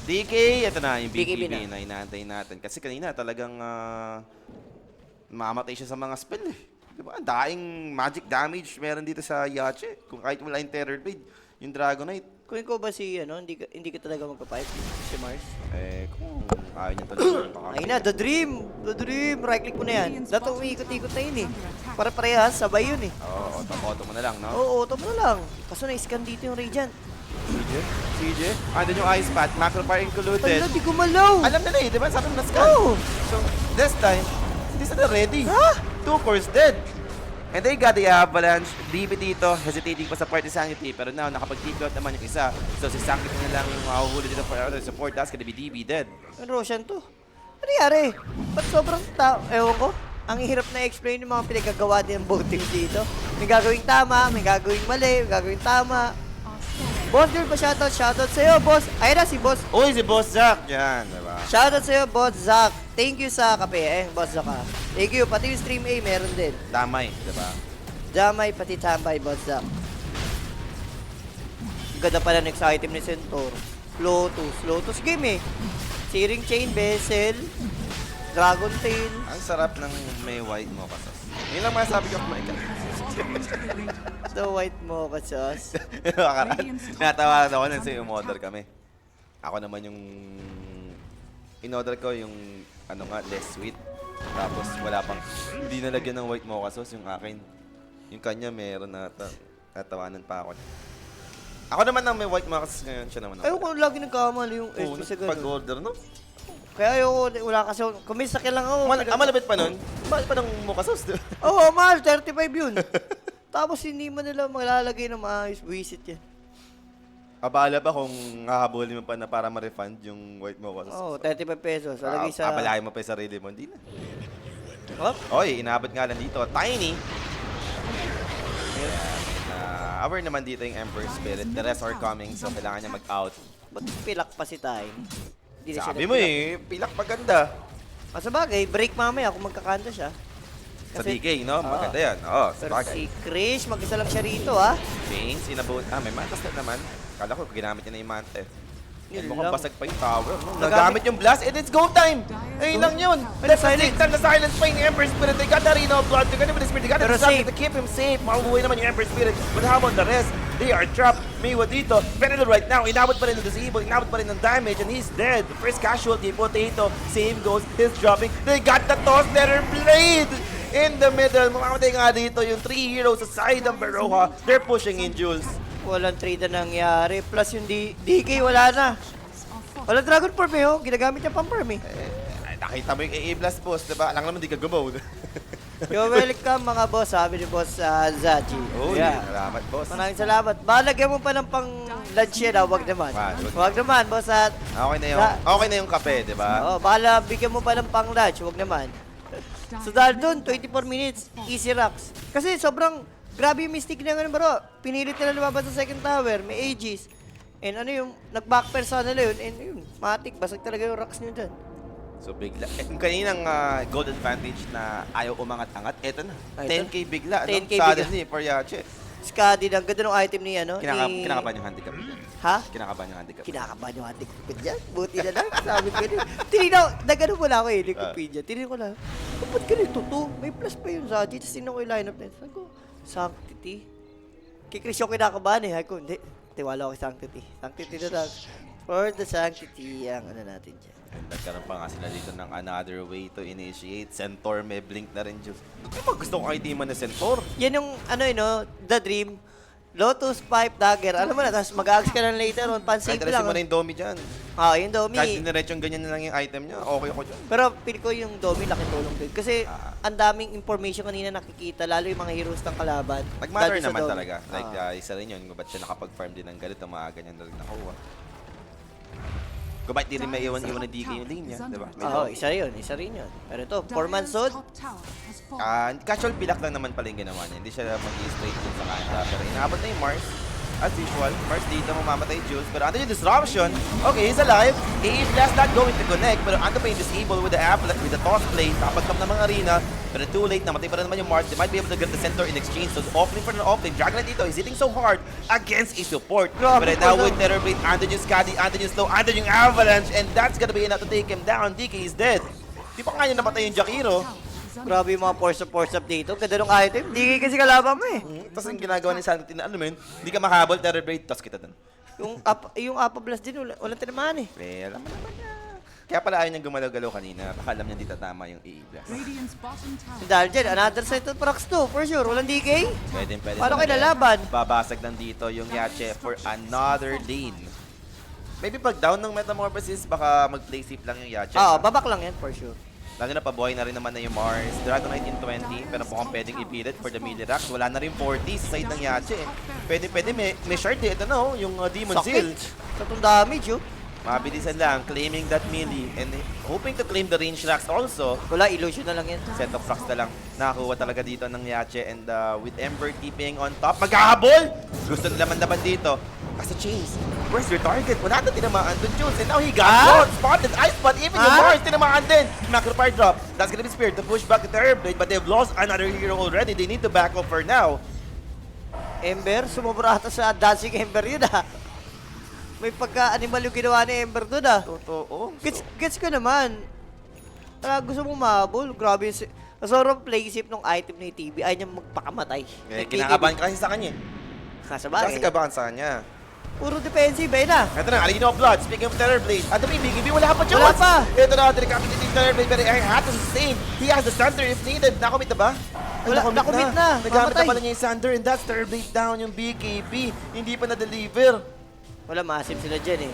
DK, ito na yung BKB BKB na inaantay natin. Kasi kanina talagang mamatay siya sa mga spell eh. Diba? Daing magic damage meron dito sa Yache. Kung kahit wala yung Terror Blade, yung Dragonite. Kung ikaw ba si, hindi ka talaga magpa-fight, si Mars? Kung ayaw niya talaga. Ayun na, The Dream! The Dream! Right click mo na yan. Dato umiikot-ikot na yun eh. Para-parehas, sabay yun eh. Oo, auto mo na lang, no? Oo, auto mo na lang. Kaso na-scan dito yung Radiant. CJ? Andun yung Ice Path, Macro Fire included. Ala, di gumalaw! Alam nila eh, di ba? Sabi mo na-scan. Oo! So, this time, hindi sila ready. Ha? 2 cores dead. And they got the Avalanche. DB dito, hesitating pa sa Party Sanity. Pero now, nakapag-TP out naman yung isa. So, si Sanctity na lang yung mahuhuli dito for support. That's gonna be DB dead. Ang Roshan to. Ano nangyari? Ba't sobrang ewan ko? Ang hirap na explain yung mga pinagagawa din ng both teams dito. May gagawing tama, may gagawing mali, may gagawing tama. Boss, yun pa shoutout sa'yo, boss. Ayun na si boss. Uy, si Boss Zack. Yan, diba? Shoutout sa'yo, boss Zack. Thank you sa kape, boss Zack. Thank you, pati yung stream A meron din. Damay, diba? Damay, pati tambay, boss Zack. Ganda pala next item ni Centaur. Lotus game eh. Searing Chain, Vessel, Dragon Tail. Ang sarap ng may white mo kasas. Yun lang masasabi ko kumain ka. The white mocha sauce. Natawaran ako nang umorder kami. Ako naman yung in-order ko yung less sweet. Tapos wala pang hindi nalagyan ng white mocha sauce yung akin. Yung kanya meron na natawanan pa ako. Ako naman ang may white mocha sauce ngayon, siya naman. Ayaw ko lagi nagkamali yung SP sa ganun. Pag-order, no? Kaya ayoko, wala kasi, kumisaki lang ako. Malapit pa nun? Bakit pa ng mocha sauce? Oo, mahal, 35 yun. Tapos hindi mo nila malalagay ng maayos, buwisit yan. Abala pa kung hahabulin mo pa na para ma-refund yung white mocha sauce. Oo, 35 pesos. Lalagay sa... Abalahin mo pa yung sarili mo, hindi na. Oh? Oy, inabot nga lang dito. Tiny. Aware naman dito yung Emperor Spirit. The rest are coming, so kailangan niya mag-out. Ba't pilak pa si Time? Hindi na siya Sabi mo nagpilak. pilak maganda. Sa bagay, break mamaya kung magkakanta siya. Sa DK, no? Maganda yan. Oo, sa Pero bagay. si Krish, mag-isa lang siya rito, ha? Chains, inabot. May mantas na naman. Kala ko, ginamit niya na yung mante. Yun Mukhang lang. basag pa yung tower. No? Nagamit- Nagamit yung blast, and it's go time! Ayun lang yun. That's the same time na silence pa yung Emperor Spirit. They got the Arena of Blood. They got the Spirit. They got Pero the something safe. to keep him safe. Makubuhay naman yung Emperor Spirit. But how about the rest? They are trapped. Maywa dito. Venedor right now. Inabot pa rin ng disable. Inabot pa rin ng damage. And he's dead. The first casualty. Potato. Same goes. He's dropping. They got the Toss Letter Blade in the middle. Mamamatay nga dito yung 3 heroes sa side ng Beroha. They're pushing in Jules. Walang trade na nangyari. Plus yung DK, wala na. Walang Dragon Form eh, oh. Ginagamit niya pang farm eh. Nakita mo yung AA Blast boss, diba? Alam naman di ka gumaw. You're welcome mga boss, sabi ni boss Zaji. Oh, Yeah. salamat boss. Maraming salamat. Balagyan mo pa ng pang lunch yan, wag naman. Wag naman, boss at... Okay na yung kape, diba? Oo, bala, bigyan mo pa ng pang lunch, wag naman. So dahil dun, 24 minutes, easy rocks. Kasi sobrang grabe yung mystic na ngayon, bro. Pinilit nila lumabas sa second tower, may Aegis. And nag-backfire sa nila yun, and yun, matik, basag talaga yung rocks niyo dyan. So bigla. Yung kaninang gold advantage na ayaw umangat-angat, eto na. Ito? 10k bigla. 10K no? Suddenly, for Yache. Skadi, ang ganda ng item ni ano. Kinakabahan yung handicap. Ha? Kinakabahan yung handicap. Kinakabahan yung ating ko dyan. Buti na lang. Sabi ko din. Tinignan, nagano mo lang ako eh, Wikipedia. Tinignan ko lang. Oh, ba't ganito to? May plus pa yun sa Agi. Tapos tinignan ko yung lineup na yun. Sabi ko, Sanctity. Kay Chris yung kinakabahan eh. Sabi ko, hindi. Tiwala ako kay Sanctity. Sanctity na lang. For the Sanctity, ang ano natin dyan. Nagkaroon pa nga sila dito ng another way to initiate. Centaur may blink na rin, Jules. Ano ba gusto kong idea man na Centaur? Yan yung, The Dream. Lotus, Pipe, Dagger. Alam mo na, tapos mag-ags ka lang later on. Pansave Kahit lang. mo na yung Domi dyan. Yung Domi. Kahit diniretsyong ganyan na lang yung item niya, okay ako dyan. Pero feel ko yung Domi laki tulong din. Kasi ang daming information kanina nakikita, lalo yung mga heroes ng kalaban. Nag-matter Dahil sa naman Domi. talaga. Like, isa rin yun. Kung ba't siya nakapag-farm din ng ganito, mga ganyan na rin nakuha. Kung ba't di rin may iwan-iwan na DK yung lane niya, diba? Isa rin yun. Pero ito, 4 man sword. Casual pilak lang naman pala yung ginawa niya. Hindi siya mag-straight dun sa kanta. Pero inaabot na yung Mars. as usual. First dito, mamamatay Jules. Pero ano yung disruption? Okay, he's alive. AE Blast not going to connect. Pero ano pa yung disable with the Applet, with the toss play. Tapagkam ng mga arena. Pero too late, namatay pa rin naman yung Mars. They might be able to get the center in exchange. So offlane for an offlane. Dragonite dito, he's hitting so hard against a support. Grabe But right po now daw. with Terrorblade, andun yung Scuddy, andun yung Slow, andun yung Avalanche. And that's gonna be enough to take him down. DK is dead. Di pa nga niya namatay yung Jakiro. Grabe yung mga force up dito. Ganda nung item. Hindi kasi kalaban mo eh. Tapos yung ginagawa ni Sanity na ano men, hindi ka mahabol, Terrorblade, toss kita dun. Yung Appa Blast din, walang tinamaan eh. Alam mo naman na. Kaya pala ayaw niyang gumalaw-galaw kanina. Baka alam niya hindi tatama yung AE Blast. Radiant's bottom tower. Dahil dyan, another set of procs to, for sure. Walang DK. Pwede. Paano naman kayo yan. lalaban? Babasag lang dito yung Yache for another lane. Maybe pag down ng Metamorphosis, baka mag-play safe lang yung Yache. Oo, babak lang yan, for sure. Lalo na pabuhay na rin naman na yung Mars. Dragonite in 20, pero mukhang pwedeng i-beat it for the Milirex. Wala na rin 40 sa side ng Yache. Pwede, may shard eh. Ito na oh, yung Demon Seal. Sakit. Sa itong damage, oh. Mabilisan lang, claiming that melee and hoping to claim the range racks also. Wala, illusion na lang yan. Set of rocks na lang. Nakakuha talaga dito ng Yache and with Ember keeping on top. Maghahabol! Gusto nila laban dito. As a chase, where's your target? Wala na tinamaan doon, Jules. And now he got caught, spotted, ice spot, even yung Mars tinamaan din. Macro-fire drop. That's gonna be speared to push back the Terrorblade, but they've lost another hero already. They need to back up for now. Ember, sumobra ata sa dancing Ember yun, ah. May pagka-animal yung ginawa ni Ember doon, ah. Totoo. Gets ko naman. Gusto mong mahabol. Grabe yung... Sobrang play safe nung item ni TB. Ayaw niya magpakamatay. Kinakabahan ka kasi sa kanya. Nasa Kasi bagay. kabahan sa kanya. Puro defensive, ayun na. Ito na, Arena of Blood. Speaking of Terrorblade, ano may BKB? Wala pa, Jules! Wala pa. Ito na, decapitated yung Terrorblade, pero I had to sustain. He has the Thunder if needed. Nakomit na ba? Ay, Wala, nakomit na. Nagamit na Mamatay. pala niya yung Thunder and that's Terrorblade down yung BKB. Hindi pa na-deliver. Wala, massive sila dyan eh.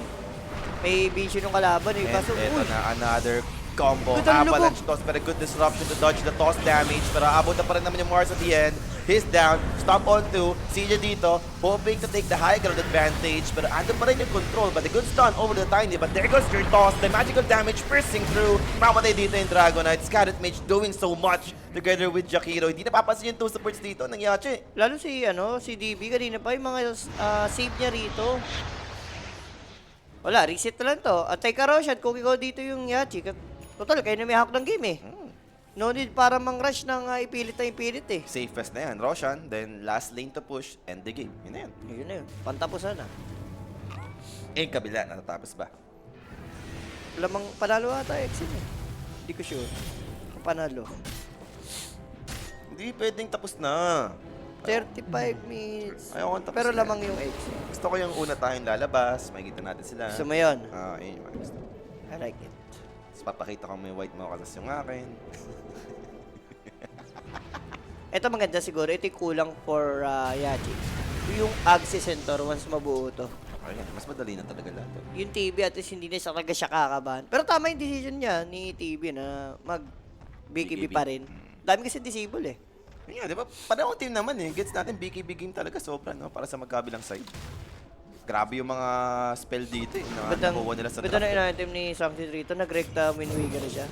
May vision ng kalaban eh. And Kaso, ito uy. na, another combo. Good ang Avalanche toss, pero good disruption to dodge the toss damage. Pero abot na pa rin naman yung Mars at the end. He's down, stomp on 2. CJ dito, hoping to take the high ground advantage. Pero ando pa rin yung control. But a good stun over the Tiny. But there goes your toss. The magical damage piercing through. Mamatay dito yung Dragonite. Scarlet Mage doing so much together with Jakiro. Hindi napapansin yung two supports dito ng Yache. Lalo si DB kanina pa yung mga save niya rito. Wala, reset na lang to. At ka Roshan, kung ikaw dito yung Yachi. Total, kayo na may hawak ng game eh. No need para mang-rush ng ipilit na ipilit eh. Safest na yan. Roshan, then last lane to push, end the game. Yun na yan. Yun na yun. Pantapusan na. Eh, kabila, natatapos ba? Lamang panalo ata Exim eh. Hindi ko sure. Kung panalo. Hindi pwedeng tapos na. 35 minutes. Ayaw ko tapos Pero na. lamang yung Exim. Gusto ko yung una tayong lalabas, makikita natin sila. Gusto mo yun? Yun yung mga gusto. I like it. Tapos papakita ko may white mo kasas yung akin. Ito maganda siguro. Ito yung kulang for Yachi. Yung Agsi Centaur once mabuo to. Ayan, mas madali na talaga lahat. Yung TB at least hindi na siya talaga siya kakabahan. Pero tama yung decision niya ni TB na mag BKB BKB. pa rin. Dami kasi disable eh. Yun nga, di ba? Parang team naman eh. Gets natin BKB game talaga sobra, no? Para sa magkabilang side. Grabe yung mga spell dito eh. Na nakuha nila sa Ganda draft. na item ni Samson rito. Nag-recta Winwiga na siya.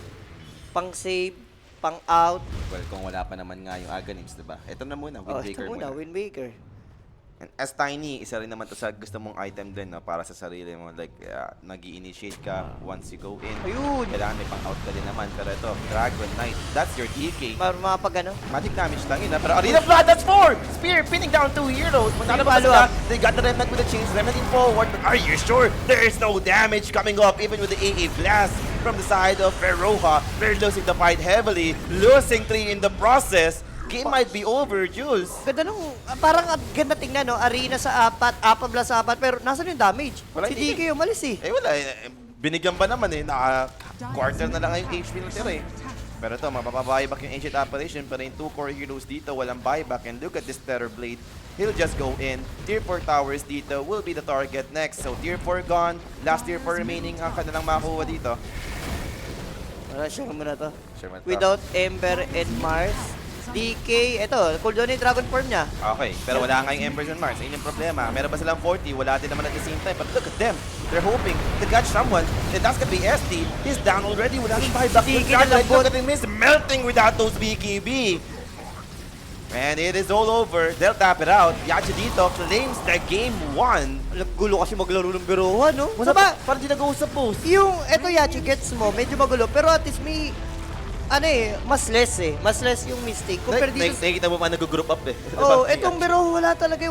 Pang save, pang out. Well, kung wala pa naman nga yung Aghanims, di ba? Ito na muna, Oh, ito Windbreaker muna, muna. Windbreaker. And as Tiny, isa rin naman to sa gusto mong item din, no? Para sa sarili mo. Like, nag-i-initiate ka once you go in. Ayun! Kailangan may pang-out ka din naman. Pero ito, Dragon Knight, that's your DK. Mga pag ano? Magic damage lang yun, ha? Pero Arena of Blood, that's 4! Spear, pinning down 2 heroes. Magkano ba follow sila? up. They got the Remnant with the chains, Remnant forward. But are you sure? There is no damage coming up, even with the AA Blast from the side of Feroha. They're losing the fight heavily, losing 3 in the process. Game might be over, Jules. Ganda nung, parang ganda tingnan, no? Arena sa apat, Apabla sa apat, pero nasan yung damage? Wala, Si hindi. DK umalis eh. Eh wala, binigyan ba naman eh, naka-quarter na lang yung HP natira eh. Pero ito, mapapabuyback yung Ancient Apparition, pero yung 2 core heroes dito, walang buyback. And look at this Terrorblade, he'll just go in. Tier 4 towers dito will be the target next. So Tier 4 gone, last Tier 4 remaining ang kanilang makuha dito. Wala, sure mo na to. Sure man to. Without Ember and Mars, DK, eto, cooldown yung Dragon Form niya. Okay, pero wala nga yung Embers and Mars. Ayun yung problema. Meron pa silang 40, wala din naman at the same time. But look at them. They're hoping to catch someone. And that's gonna be SD. He's down already. Wala nang buyback. Sige, Look nalambot. at him, he's melting without those BKB. And it is all over. They'll tap it out. Yachi dito claims the game 1. Gulo kasi maglaro ng birohan, no? Saba, Parang di nag-uusap po. yung, eto Yachi, gets mo, medyo magulo, pero at least may, mas less Mas less yung mistake. Compare dito sa... Nakikita mo pa nag-group up eh. Oh, etong biro, wala talaga,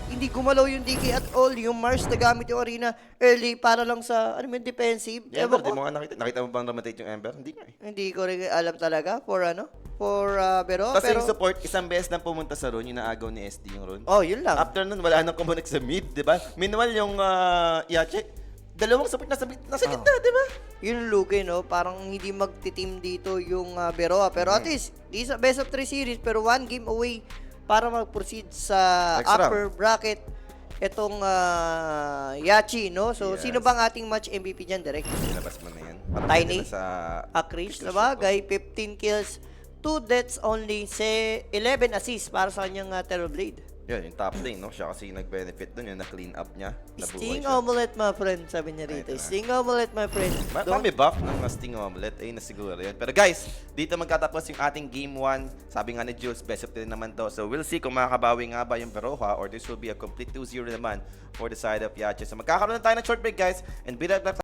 hindi gumalaw yung DK at all. Yung Mars na gamit yung arena early para lang sa, defensive. Yeah, Ewan di ko. mo nga nakita. Nakita mo bang rotate yung Ember? Hindi nga eh. Hindi ko rin alam talaga for biro. Kasi Pero, yung support, isang beses na pumunta sa run, yung naagaw ni SD yung run. oh, yun lang. After nun, wala nang kumonek sa mid, di ba? Meanwhile, yung Yache, dalawang support nasa gitna, di ba? Yun lugi, no? Parang hindi magti-team dito yung biro. Pero at least, di sa best of 3 series, pero 1 game away para mag-proceed sa Next round. upper bracket itong Yachi, no? So, Yes. sino bang ating match MVP dyan, Direk? Nilabas mo na yan. Parang Tiny? pwede na sa... Akrish na bagay, 15 kills, 2 deaths only, 11 assists para sa kanyang Terrorblade. Yun, yung top lane, no? Siya kasi nag-benefit dun, yung na-clean up niya. Nabuhay Sting siya. omelette, my friend, sabi niya rito. Sting omelette, my friend. May buff ng Sting Omelette. Ayun na siguro yun. Pero guys, dito magtatapos yung ating Game 1. Sabi nga ni Jules, best of 3 naman to. So we'll see kung makakabawi nga ba yung Beroha or this will be a complete 2-0 naman for the side of Yache. So magkakaroon na tayo ng short break guys. And be right back.